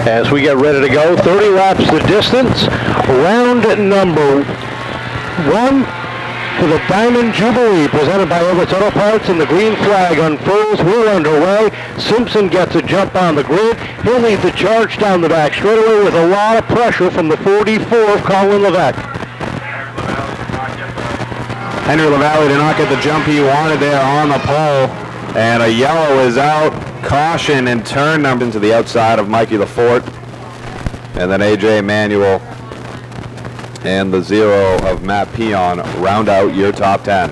as we get ready to go. 30 laps the distance. Round number 1 for the Diamond Jubilee, presented by Everett's Auto Parts, and the green flag unfurls. We're underway. Simpson gets a jump on the grid. He'll lead the charge down the back straightaway with a lot of pressure from the 44 of Colin Levesque. Henry LaValle did not get the jump he wanted there on the pole, and a yellow is out. Caution in turn number into the outside of Mikey Lafort, and then AJ Manuel and the 0 of Matt Peon round out your top 10.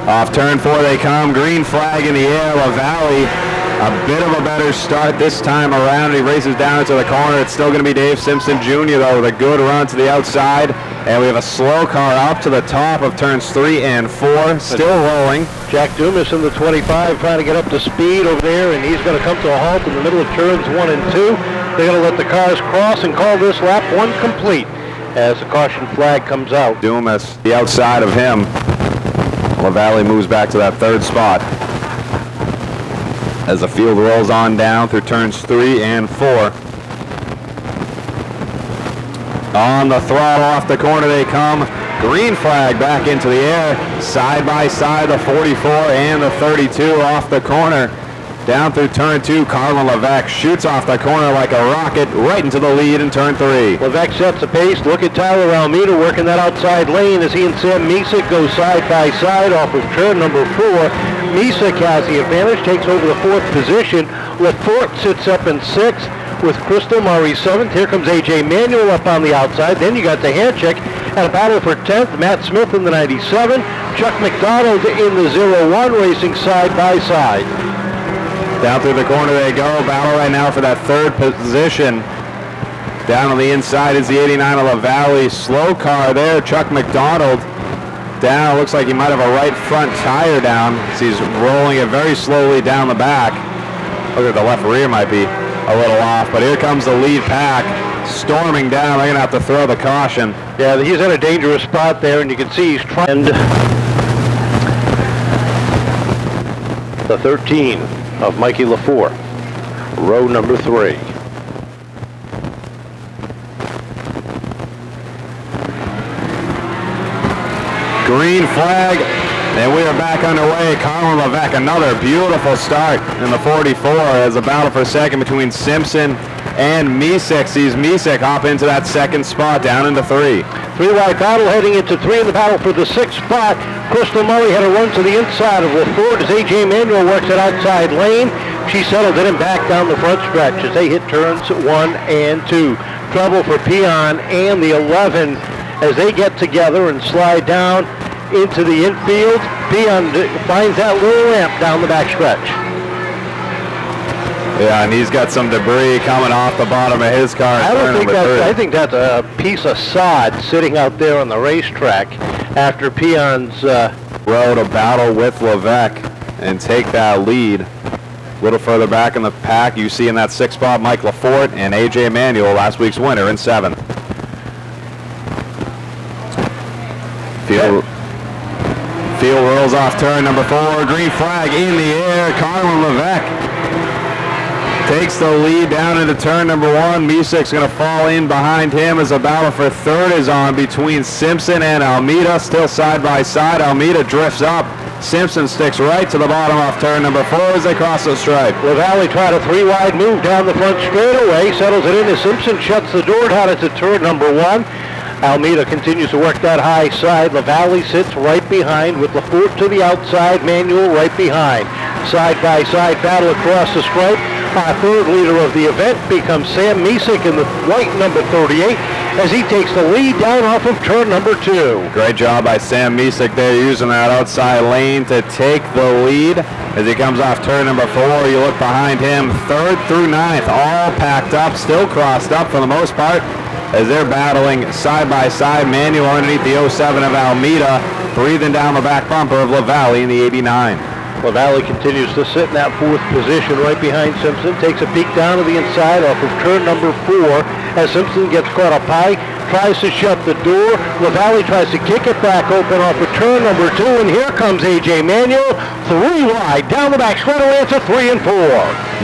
Off turn 4 they come, green flag in the air. LaValle, a bit of a better start this time around. He races down into the corner. It's still going to be Dave Simpson Jr. though, with a good run to the outside. And we have a slow car up to the top of turns 3 and 4, still rolling. Jack Dumas in the 25 trying to get up to speed over there, and he's going to come to a halt in the middle of turns 1 and 2. They're going to let the cars cross and call this lap 1 complete as the caution flag comes out. Dumas, the outside of him. LaValle moves back to that 3rd spot as the field rolls on down through turns 3 and 4. On the throttle, off the corner they come. Green flag back into the air. Side by side, the 44 and the 32 off the corner. Down through turn 2, Colin Levesque shoots off the corner like a rocket right into the lead in turn 3. Levesque sets the pace. Look at Tyler Almeida working that outside lane as he and Sam Misek go side by side off of turn number 4. Misek has the advantage, takes over the 4th position. Lafort sits up in 6th. With Crystal Murray 7th. Here comes AJ Manuel up on the outside. Then you got the hand check and a battle for 10th. Matt Smith in the 97. Chuck McDonald in the 01 racing side by side. Down through the corner they go. Battle right now for that 3rd position. Down on the inside is the 89 of LaValle. Slow car there. Chuck McDonald down. Looks like he might have a right front tire down as he's rolling it very slowly down the back. Look at the left rear might be a little off, but here comes the lead pack storming down. They're going to have to throw the caution. Yeah, he's in a dangerous spot there, and you can see he's trying. The 13 of Mikey Lafort, row number 3. Green flag, and we are back underway. Colin Levesque, another beautiful start in the 44 as a battle for 2nd between Simpson and Misek. Sees Misek hop into that 2nd spot down into 3. 3-wide battle heading into 3 in the battle for the 6th spot. Crystal Murray had a run to the inside of Lafort as AJ Manuel works that outside lane. She settled it and back down the front stretch as they hit turns 1 and 2. Trouble for Peon and the 11 as they get together and slide down into the infield. Peon finds that little ramp down the back stretch. Yeah, and he's got some debris coming off the bottom of his car. I think that's a piece of sod sitting out there on the racetrack after Peon's row to battle with Levesque and take that lead. A little further back in the pack, you see in that 6th spot Mike Lafort and AJ Manuel, last week's winner, in 7th. Field rolls off turn number 4. Green flag in the air. Colin Levesque takes the lead down into turn number 1. Misek's going to fall in behind him as a battle for 3rd is on between Simpson and Almeida. Still side by side. Almeida drifts up. Simpson sticks right to the bottom off turn number 4 as they cross the stripe. LaValle tried a 3-wide move down the front straightaway. Settles it in as Simpson shuts the door down into turn number 1. Almeida continues to work that high side. LaValle sits right behind with Lafort to the outside, Manuel right behind. Side by side battle across the stripe. Our 3rd leader of the event becomes Sam Misek in the white number 38 as he takes the lead down off of turn number 2. Great job by Sam Misek there, using that outside lane to take the lead as he comes off turn number 4. You look behind him, 3rd through 9th, all packed up, still crossed up for the most part, as they're battling side by side. Manuel underneath the 07 of Almeida, breathing down the back bumper of LaValle in the 89. LaValle continues to sit in that 4th position right behind Simpson. Takes a peek down to the inside off of turn number 4 as Simpson gets caught up high. Tries to shut the door. LaValle tries to kick it back open off of turn number 2. And here comes AJ Manuel. 3 wide down the back straightaway. It's a 3 and 4.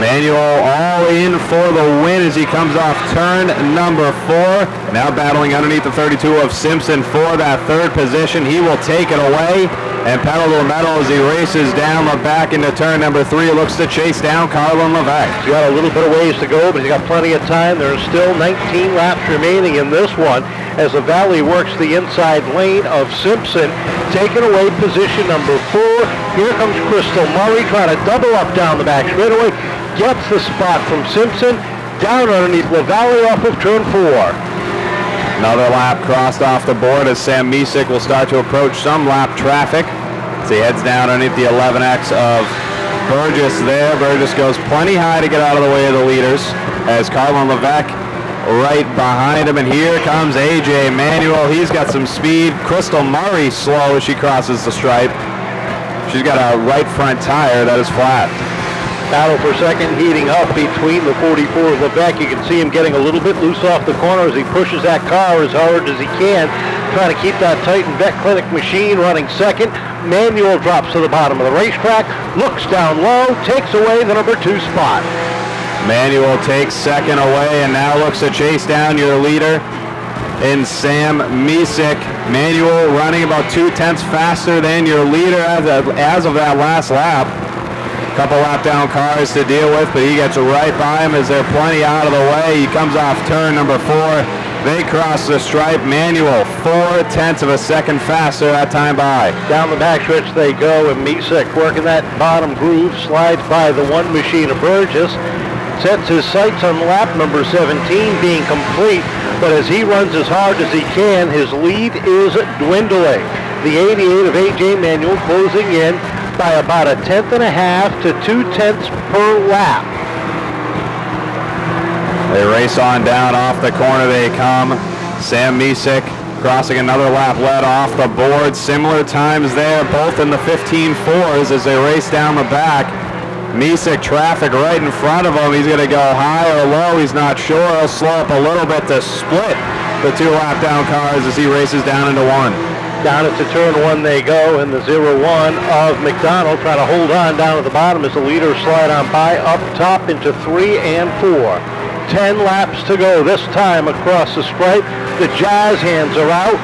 Manuel all in for the win as he comes off turn number 4. Now battling underneath the 32 of Simpson for that third position. He will take it away and pedal to the metal as he races down the back into turn number 3. Looks to chase down Carlin Levesque. He's got a little bit of ways to go, but he's got plenty of time. There's still 19 laps remaining in this one as the Valley works the inside lane of Simpson, taking away position number 4. Here comes Crystal Murray trying to double up down the back straightaway. Gets the spot from Simpson down underneath LaValle off of turn 4. Another lap crossed off the board as Sam Misek will start to approach some lap traffic as he heads down underneath the 11X of Burgess there. Burgess goes plenty high to get out of the way of the leaders as Carlin Levesque right behind him. And here comes AJ Manuel. He's got some speed. Crystal Murray slow as she crosses the stripe. She's got a right front tire that is flat. Battle for second heating up between the 44 of Levesque. You can see him getting a little bit loose off the corner as he pushes that car as hard as he can, trying to keep that Titan Vet Clinic machine running second. Manuel drops to the bottom of the racetrack, looks down low, takes away the number 2 spot. Manuel takes second away and now looks to chase down your leader in Sam Misek. Manuel running about 0.2 faster than your leader as of that last lap. Couple lap down cars to deal with, but he gets right by him as they're plenty out of the way. He comes off turn number 4. They cross the stripe. Manuel 0.4 of a second faster that time by. Down the back stretch they go, and Misek working that bottom groove, slides by the 1 machine of Burgess, sets his sights on lap number 17 being complete, but as he runs as hard as he can, his lead is dwindling. The 88 of AJ Manuel closing in by about 1.5 to 2/10 per lap. They race on down off the corner they come. Sam Misek crossing another lap led off the board. Similar times there, both in the 15.4s as they race down the back. Misek traffic right in front of him. He's going to go high or low. He's not sure. He'll slow up a little bit to split the 2 lap down cars as he races down into 1. Down into turn 1 they go in the 0-1 of McDonald, trying to hold on down at the bottom as the leaders slide on by up top into 3 and 4. 10 laps to go this time across the stripe. The Jazz hands are out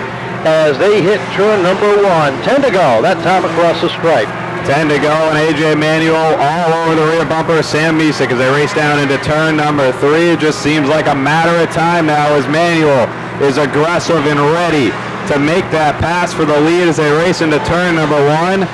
as they hit turn number 1. 10 to go that time across the stripe. 10 to go, and AJ Manuel all over the rear bumper of Sam Misek as they race down into turn number 3. It just seems like a matter of time now as Manuel is aggressive and ready to make that pass for the lead as they race into turn number 1.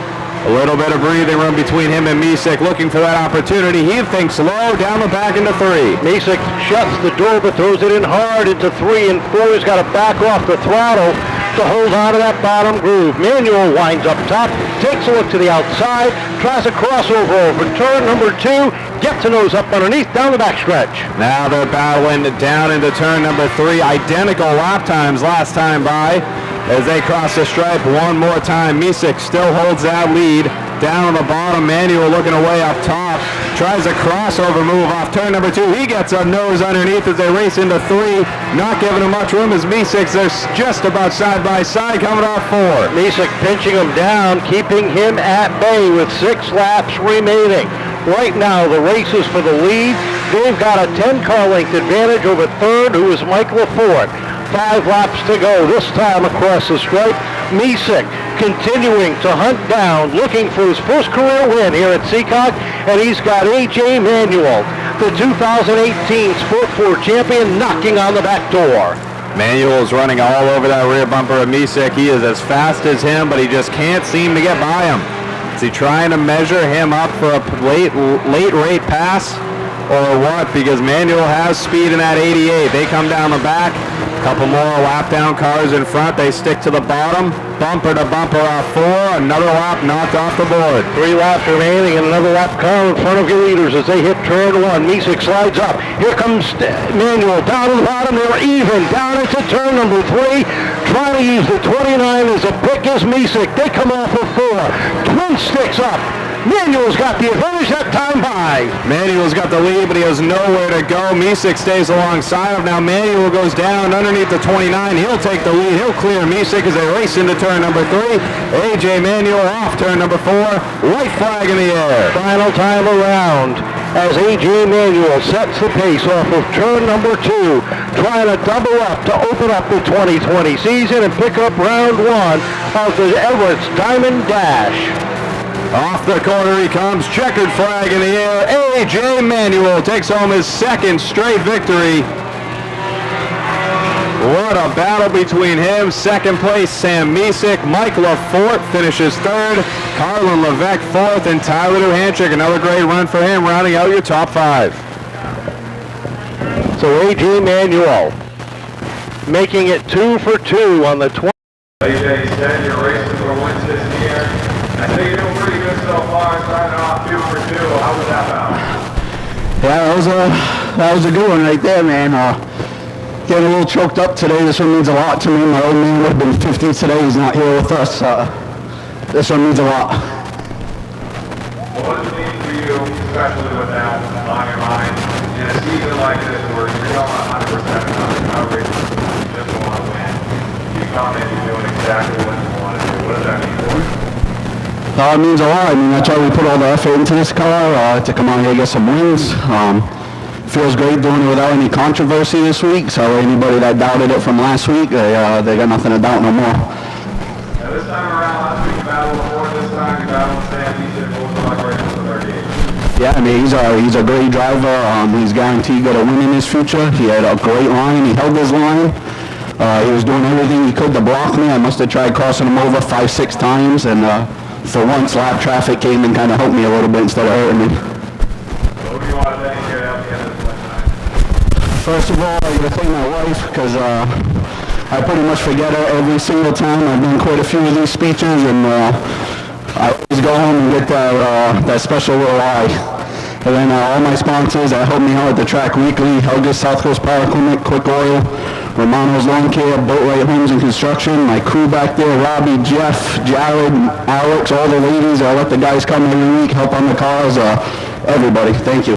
A little bit of breathing room between him and Misek, looking for that opportunity. He thinks low, down the back into 3. Misek shuts the door but throws it in hard into 3 and 4. He's got to back off the throttle to hold on to that bottom groove. Manuel winds up top, takes a look to the outside, tries a crossover over turn number 2, gets a nose up underneath, down the backstretch. Now they're battling down into turn number 3. Identical lap times last time by as they cross the stripe one more time. Misek still holds that lead. Down on the bottom, Manuel looking away up top. Tries a crossover move off turn number 2. He gets a nose underneath as they race into 3. Not giving him much room as Misek. They're just about side by side coming off 4. Misek pinching him down, keeping him at bay with 6 laps remaining. Right now, the race is for the lead. They've got a 10-car length advantage over third, who is Mike LaForte. 5 laps to go this time across the stripe. Misek continuing to hunt down, looking for his first career win here at Seekonk, and he's got AJ Manuel, the 2018 Sport 4 champion, knocking on the back door. Manuel is running all over that rear bumper of Misek. He is as fast as him, but he just can't seem to get by him. Is he trying to measure him up for a late rate pass or what? Because Manuel has speed in that 88. They come down the back. Couple more lap down cars in front. They stick to the bottom. Bumper to bumper off 4. Another lap knocked off the board. 3 laps remaining and another lap car in front of your leaders as they hit turn 1. Misek slides up. Here comes Manuel down to the bottom. They were even down into turn number 3. Trying to use the 29 as a pick is Misek. They come off of 4. Twin sticks up. Manuel's got the advantage that time by. Manuel's got the lead, but he has nowhere to go. Misek stays alongside him. Now Manuel goes down underneath the 29. He'll take the lead. He'll clear Misek as they race into turn number 3. AJ Manuel off turn number 4. White flag in the air. Final time around. as A.J. Manuel sets the pace off of turn number 2, trying to double up to open up the 2020 season and pick up round 1 of the Everett's Diamond Dash. Off the corner he comes, checkered flag in the air. A.J. Manuel takes home his second straight victory. What a battle between him. Second place, Sam Misek. Mike LaForte finishes third. Carlin Levesque fourth, and Tyler Duhanchik, another great run for him, rounding out your top 5. So A.J. Manuel making it 2 for 2 on the 20. A.J., you said you're racing for wins this year. I think you're doing pretty good so far, starting off 2 for 2. How was that about? Yeah, that was a good one right there, man. Getting a little choked up today. This one means a lot to me. My old man would have been 50 today. He's not here with us. This one means a lot. Well, what does it mean for you, especially with that on your mind, in a season like this where you're going 100% on coverage, you just want to win. You come in, you're doing exactly what you want to do. What does that mean for you? It means a lot. I mean, that's why we put all the effort into this car, to come out here and get some wins. Feels great doing it without any controversy this week, so anybody that doubted it from last week, they got nothing to doubt no more. Now this time around, last week you battled before, this time you battled Sam Misek. What was it like racing for 38? Yeah, I mean, he's a great driver. He's guaranteed to get a win in his future. He had a great line. He held his line. He was doing everything he could to block me. I must have tried crossing him over 5-6 times, and for once, lap traffic came and kind of helped me a little bit instead of hurting me. What do you want to thank you at the end of this tonight? First of all, I got to thank my wife, because I pretty much forget her every single time. I've done quite a few of these speeches, and I always go home and get that special little eye. And then all my sponsors that help me out at the track weekly: Helga's South Coast Power Clinic, Quick Oil, Romano's Lawn Care, Boatwright Homes and Construction, my crew back there, Robbie, Jeff, Jared, Alex, all the ladies. I let the guys come every week, help on the cars, everybody. Thank you.